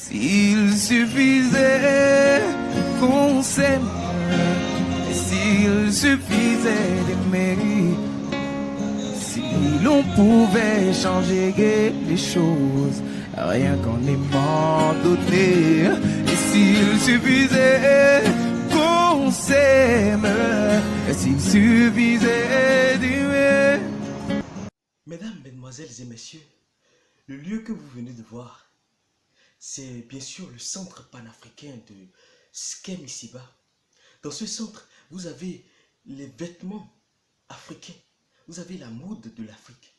S'il suffisait qu'on s'aime, s'il suffisait d'aimer, si l'on pouvait changer les choses, rien qu'en aimant donner, et s'il suffisait qu'on s'aime, s'il suffisait d'aimer. Mesdames, mesdemoiselles et messieurs, le lieu que vous venez de voir, c'est bien sûr le centre panafricain de Skemisiba. Dans ce centre, vous avez les vêtements africains, vous avez la mode de l'Afrique,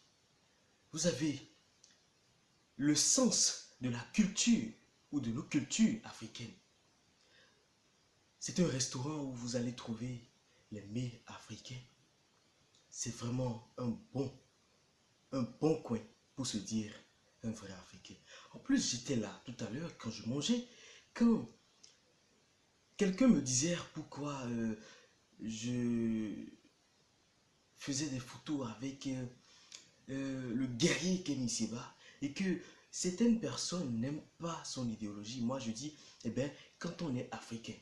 vous avez le sens de la culture ou de nos cultures africaines. C'est un restaurant où vous allez trouver les mets africains. C'est vraiment un bon coin pour se dire un vrai Africain. En plus, j'étais là tout à l'heure quand je mangeais, quand quelqu'un me disait pourquoi je faisais des photos avec le guerrier Kemisiba et que certaines personnes n'aiment pas son idéologie. Moi, je dis, eh bien, quand on est africain,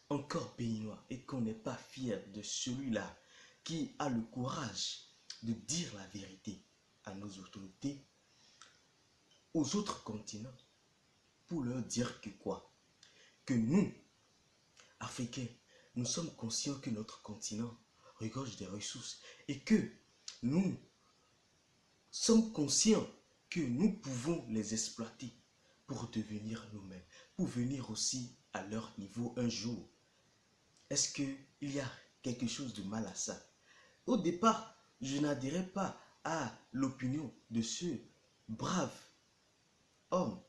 encore béninois, et qu'on n'est pas fier de celui-là qui a le courage de dire la vérité à nos autorités, aux autres continents, pour leur dire que quoi? Que nous, Africains, nous sommes conscients que notre continent regorge des ressources et que nous sommes conscients que nous pouvons les exploiter pour devenir nous-mêmes, pour venir aussi à leur niveau un jour. Est-ce qu'il y a quelque chose de mal à ça? Au départ, je n'adhérais pas à l'opinion de ce brave homme.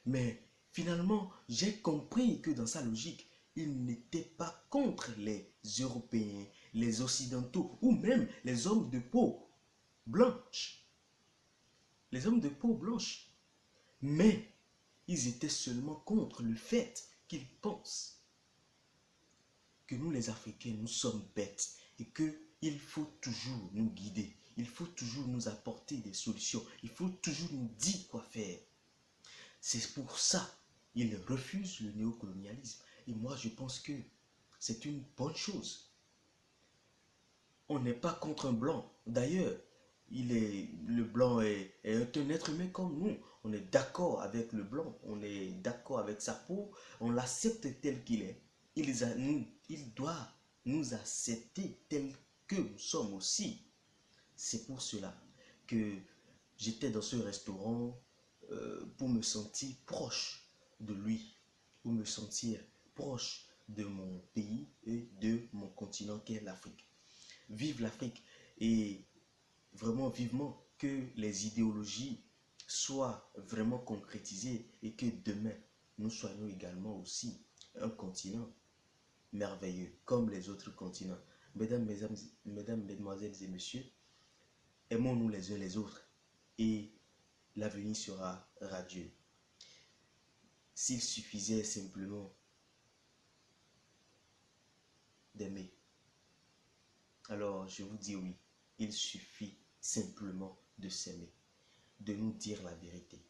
Mais finalement, j'ai compris que dans sa logique, il n'était pas contre les Européens, les Occidentaux ou même les hommes de peau blanche. Les hommes de peau blanche. Mais ils étaient seulement contre le fait qu'ils pensent que nous les Africains, nous sommes bêtes et qu'il faut toujours nous guider. Il faut toujours nous apporter des solutions. Il faut toujours nous dire quoi faire. C'est pour ça qu'ils refusent le néocolonialisme. Et moi, je pense que c'est une bonne chose. On n'est pas contre un blanc. D'ailleurs, le blanc est un être humain comme nous. On est d'accord avec le blanc. On est d'accord avec sa peau. On l'accepte tel qu'il est. Il doit nous accepter tel que nous sommes aussi. C'est pour cela que j'étais dans ce restaurant pour me sentir proche de lui, pour me sentir proche de mon pays et de mon continent qu'est l'Afrique. Vive l'Afrique et vraiment vivement que les idéologies soient vraiment concrétisées et que demain nous soyons également aussi un continent merveilleux comme les autres continents. Mesdames, mesdemoiselles et messieurs, aimons-nous les uns les autres et l'avenir sera radieux. S'il suffisait simplement d'aimer, alors je vous dis oui, il suffit simplement de s'aimer, de nous dire la vérité.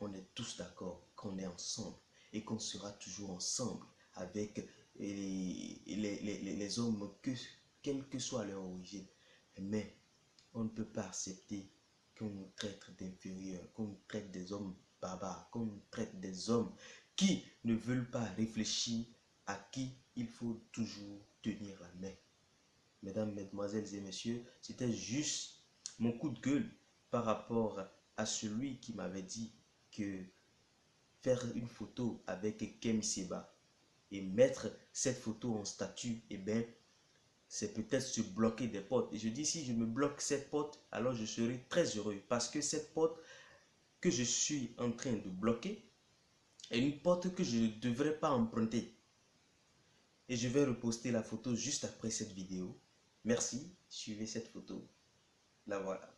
On est tous d'accord qu'on est ensemble et qu'on sera toujours ensemble avec les hommes, quelle que soit leur origine. Mais on ne peut pas accepter qu'on nous traite d'inférieurs, qu'on nous traite des hommes barbares, qu'on nous traite des hommes qui ne veulent pas réfléchir à qui il faut toujours tenir la main. Mesdames, mesdemoiselles et messieurs, c'était juste mon coup de gueule par rapport à celui qui m'avait dit que faire une photo avec Kemisiba et mettre cette photo en statut, eh bien, c'est peut-être se bloquer des portes. Et je dis, si je me bloque cette porte, alors je serai très heureux. Parce que cette porte que je suis en train de bloquer est une porte que je ne devrais pas emprunter. Et je vais reposter la photo juste après cette vidéo. Merci, suivez cette photo. La voilà.